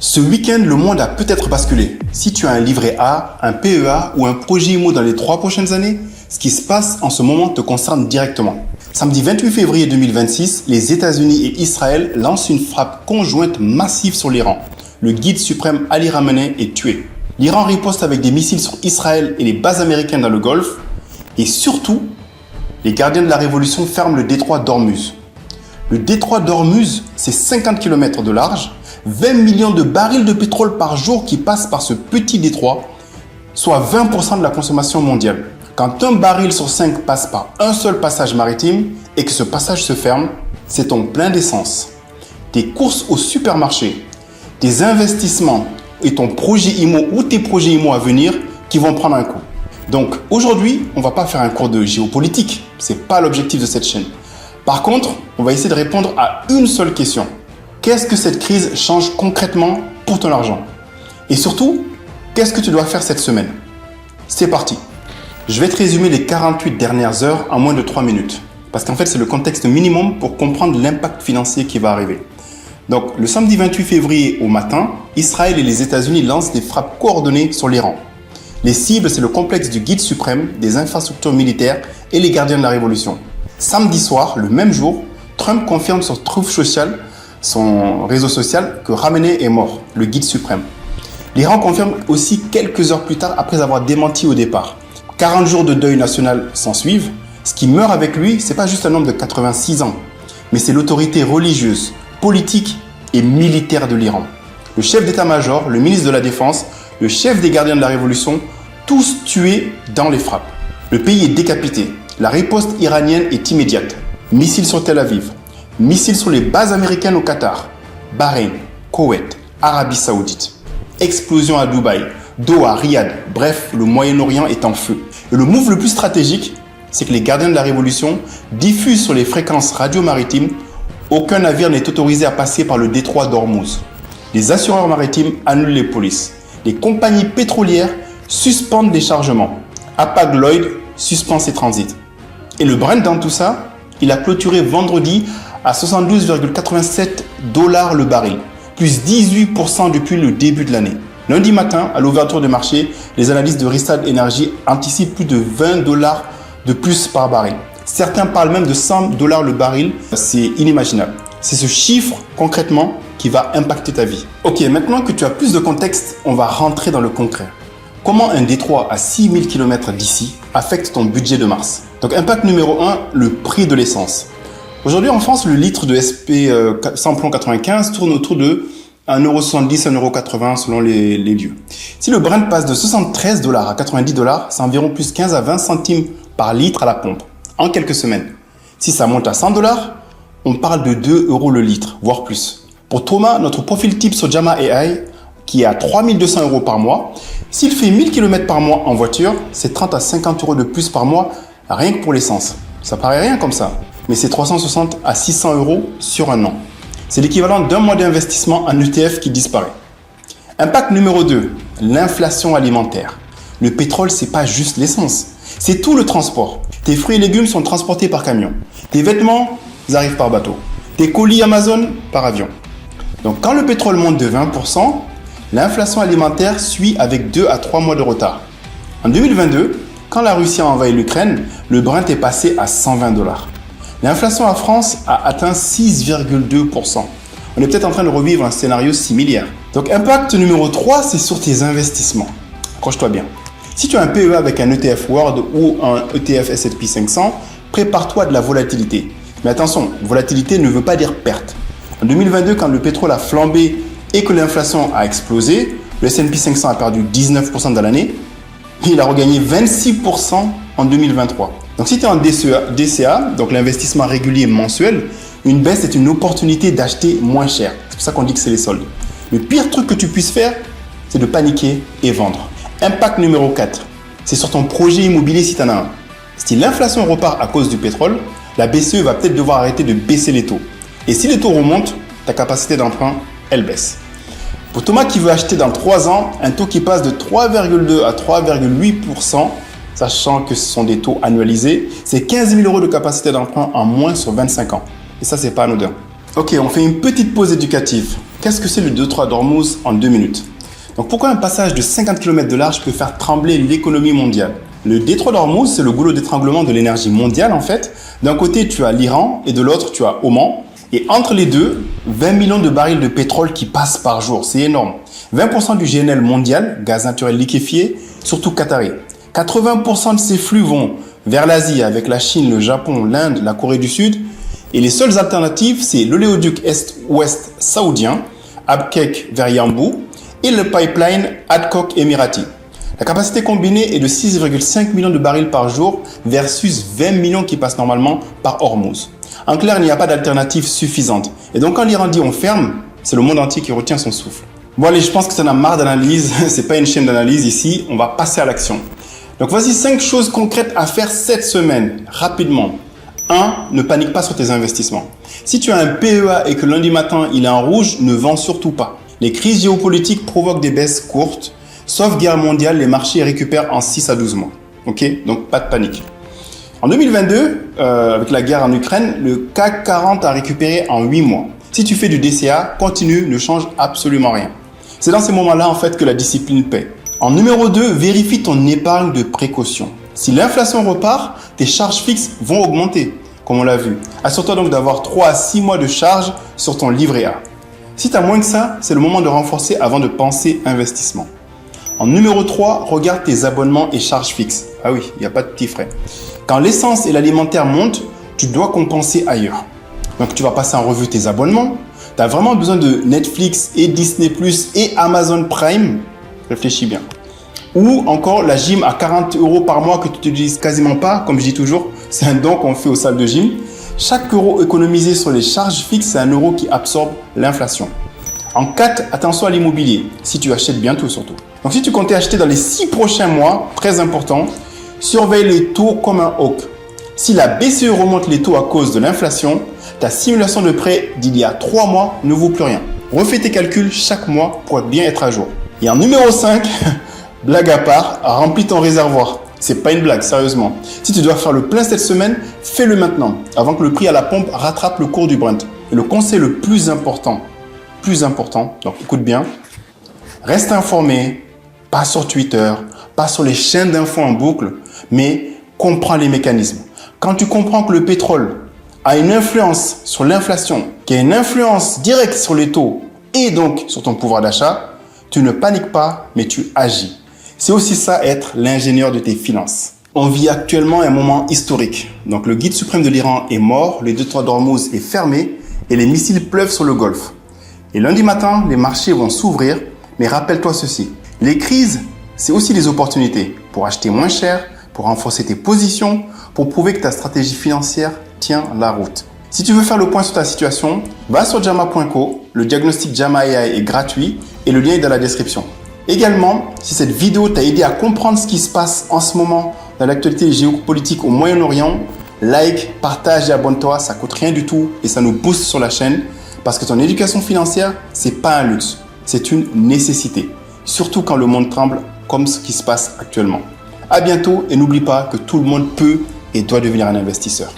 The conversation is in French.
Ce week-end, le monde a peut-être basculé. Si tu as un livret A, un PEA ou un projet IMO dans les 3 prochaines années, ce qui se passe en ce moment te concerne directement. Samedi 28 février 2026, les États-Unis et Israël lancent une frappe conjointe massive sur l'Iran. Le guide suprême Ali Khamenei est tué. L'Iran riposte avec des missiles sur Israël et les bases américaines dans le Golfe. Et surtout, les gardiens de la révolution ferment le détroit d'Ormuz. Le détroit d'Ormuz, c'est 50 km de large, 20 millions de barils de pétrole par jour qui passent par ce petit détroit, soit 20% de la consommation mondiale. Quand un baril sur 5 passe par un seul passage maritime et que ce passage se ferme, c'est ton plein d'essence. Tes courses au supermarché, tes investissements et ton projet IMO ou tes projets IMO à venir qui vont prendre un coup. Donc aujourd'hui, on ne va pas faire un cours de géopolitique, ce n'est pas l'objectif de cette chaîne. Par contre, on va essayer de répondre à une seule question. Qu'est-ce que cette crise change concrètement pour ton argent? Et surtout, qu'est-ce que tu dois faire cette semaine? C'est parti. Je vais te résumer les 48 dernières heures en moins de 3 minutes. Parce qu'en fait, c'est le contexte minimum pour comprendre l'impact financier qui va arriver. Donc, le samedi 28 février au matin, Israël et les États-Unis lancent des frappes coordonnées sur l'Iran. Les cibles, c'est le complexe du guide suprême, des infrastructures militaires et les gardiens de la révolution. Samedi soir, le même jour, Trump confirme sur Truth Social, son réseau social, que Khamenei est mort, le guide suprême. L'Iran confirme aussi quelques heures plus tard après avoir démenti au départ. 40 jours de deuil national s'ensuivent. Ce qui meurt avec lui, ce n'est pas juste un homme de 86 ans, mais c'est l'autorité religieuse, politique et militaire de l'Iran. Le chef d'état-major, le ministre de la Défense, le chef des gardiens de la révolution, tous tués dans les frappes. Le pays est décapité. La riposte iranienne est immédiate. Missiles sur Tel Aviv, missiles sur les bases américaines au Qatar, Bahreïn, Koweït, Arabie Saoudite. Explosion à Dubaï, Doha, Riyad, bref, le Moyen-Orient est en feu. Et le move le plus stratégique, c'est que les gardiens de la révolution diffusent sur les fréquences radio-maritimes. Aucun navire n'est autorisé à passer par le détroit d'Ormuz. Les assureurs maritimes annulent les polices. Les compagnies pétrolières suspendent les chargements. Hapag-Lloyd suspend ses transits. Et le Brent dans tout ça, il a clôturé vendredi à 72,87 $ le baril, plus 18% depuis le début de l'année. Lundi matin, à l'ouverture du marché, les analystes de Rystad Energy anticipent plus de 20 $ de plus par baril. Certains parlent même de 100 $ le baril, c'est inimaginable. C'est ce chiffre concrètement qui va impacter ta vie. Ok, maintenant que tu as plus de contexte, on va rentrer dans le concret. Comment un détroit à 6000 km d'ici affecte ton budget de mars? Donc impact numéro 1, le prix de l'essence. Aujourd'hui en France, le litre de SP samplon 95 tourne autour de 1,70 €, 1,80 € selon les lieux. Si le Brent passe de 73 $ à 90 $, c'est environ plus 15 à 20 centimes par litre à la pompe, en quelques semaines. Si ça monte à 100 $, on parle de 2 € le litre, voire plus. Pour Thomas, notre profil type sur Jama AI, qui est à 3200 € par mois, s'il fait 1000 km par mois en voiture, c'est 30 à 50 € de plus par mois, rien que pour l'essence. Ça paraît rien comme ça, mais c'est 360 à 600 € sur un an. C'est l'équivalent d'un mois d'investissement en ETF qui disparaît. Impact numéro 2, l'inflation alimentaire. Le pétrole, c'est pas juste l'essence, c'est tout le transport. Tes fruits et légumes sont transportés par camion. Tes vêtements, ils arrivent par bateau. Tes colis Amazon, par avion. Donc quand le pétrole monte de 20%, l'inflation alimentaire suit avec 2 à 3 mois de retard. En 2022, quand la Russie a envahi l'Ukraine, le Brent est passé à 120 $. L'inflation en France a atteint 6,2%. On est peut-être en train de revivre un scénario similaire. Donc impact numéro 3, c'est sur tes investissements. Accroche-toi bien. Si tu as un PEA avec un ETF World ou un ETF S&P 500, prépare-toi à de la volatilité. Mais attention, volatilité ne veut pas dire perte. En 2022, quand le pétrole a flambé et que l'inflation a explosé, le S&P 500 a perdu 19% dans l'année, et il a regagné 26% en 2023. Donc si tu es en DCA, donc l'investissement régulier mensuel, une baisse est une opportunité d'acheter moins cher. C'est pour ça qu'on dit que c'est les soldes. Le pire truc que tu puisses faire, c'est de paniquer et vendre. Impact numéro 4, c'est sur ton projet immobilier si tu en as un. Si l'inflation repart à cause du pétrole, la BCE va peut-être devoir arrêter de baisser les taux. Et si les taux remontent, ta capacité d'emprunt, elle baisse. Pour Thomas qui veut acheter dans 3 ans, un taux qui passe de 3,2 à 3,8%, sachant que ce sont des taux annualisés, c'est 15 000 € de capacité d'emprunt en moins sur 25 ans. Et ça, c'est pas anodin. Ok, on fait une petite pause éducative. Qu'est-ce que c'est le détroit d'Ormuz en 2 minutes? Donc pourquoi un passage de 50 km de large peut faire trembler l'économie mondiale? Le détroit d'Ormuz, c'est le goulot d'étranglement de l'énergie mondiale en fait. D'un côté, tu as l'Iran et de l'autre, tu as Oman. Et entre les deux, 20 millions de barils de pétrole qui passent par jour. C'est énorme. 20% du GNL mondial, gaz naturel liquéfié, surtout qatari. 80% de ces flux vont vers l'Asie avec la Chine, le Japon, l'Inde, la Corée du Sud. Et les seules alternatives, c'est l'oléoduc Est-Ouest saoudien, Abqaiq vers Yanbu, et le pipeline Adcock Emirati. La capacité combinée est de 6,5 millions de barils par jour versus 20 millions qui passent normalement par Hormuz. En clair, il n'y a pas d'alternative suffisante. Et donc quand l'Iran dit on ferme, c'est le monde entier qui retient son souffle. Bon allez, je pense que ça en a marre d'analyse, c'est pas une chaîne d'analyse ici, on va passer à l'action. Donc voici 5 choses concrètes à faire cette semaine, rapidement. 1. Ne panique pas sur tes investissements. Si tu as un PEA et que lundi matin il est en rouge, ne vends surtout pas. Les crises géopolitiques provoquent des baisses courtes. Sauf guerre mondiale, les marchés récupèrent en 6 à 12 mois. Ok? Donc pas de panique. En 2022, avec la guerre en Ukraine, le CAC 40 a récupéré en 8 mois. Si tu fais du DCA, continue, ne change absolument rien. C'est dans ces moments-là en fait que la discipline paie. En numéro 2, vérifie ton épargne de précaution. Si l'inflation repart, tes charges fixes vont augmenter, comme on l'a vu. Assure-toi donc d'avoir 3 à 6 mois de charges sur ton livret A. Si tu as moins que ça, c'est le moment de renforcer avant de penser investissement. En numéro 3, regarde tes abonnements et charges fixes. Ah oui, il n'y a pas de petits frais. Quand l'essence et l'alimentaire montent, tu dois compenser ailleurs. Donc tu vas passer en revue tes abonnements. Tu as vraiment besoin de Netflix et Disney+, et Amazon Prime. Réfléchis bien. Ou encore la gym à 40 € par mois que tu n'utilises quasiment pas. Comme je dis toujours, c'est un don qu'on fait aux salles de gym. Chaque euro économisé sur les charges fixes, c'est un euro qui absorbe l'inflation. En 4, attention à l'immobilier, si tu achètes bientôt surtout. Donc si tu comptais acheter dans les 6 prochains mois, très important, surveille les taux comme un hawk. Si la BCE remonte les taux à cause de l'inflation, ta simulation de prêt d'il y a 3 mois ne vaut plus rien. Refais tes calculs chaque mois pour bien être à jour. Et en numéro 5, blague à part, remplis ton réservoir. C'est pas une blague, sérieusement. Si tu dois faire le plein cette semaine, fais-le maintenant, avant que le prix à la pompe rattrape le cours du Brent. Et le conseil le plus important, donc écoute bien, reste informé, pas sur Twitter, pas sur les chaînes d'infos en boucle, mais comprends les mécanismes. Quand tu comprends que le pétrole a une influence sur l'inflation, qui a une influence directe sur les taux et donc sur ton pouvoir d'achat, tu ne paniques pas, mais tu agis. C'est aussi ça être l'ingénieur de tes finances. On vit actuellement un moment historique. Donc le guide suprême de l'Iran est mort, le détroit d'Ormuz est fermé et les missiles pleuvent sur le Golfe. Et lundi matin, les marchés vont s'ouvrir, mais rappelle-toi ceci. Les crises, c'est aussi des opportunités pour acheter moins cher, pour renforcer tes positions, pour prouver que ta stratégie financière tient la route. Si tu veux faire le point sur ta situation, va sur Jama.co, le diagnostic Jama AI est gratuit et le lien est dans la description. Également, si cette vidéo t'a aidé à comprendre ce qui se passe en ce moment dans l'actualité géopolitique au Moyen-Orient, like, partage et abonne-toi, ça coûte rien du tout et ça nous booste sur la chaîne parce que ton éducation financière, c'est pas un luxe, c'est une nécessité. Surtout quand le monde tremble comme ce qui se passe actuellement. À bientôt et n'oublie pas que tout le monde peut et doit devenir un investisseur.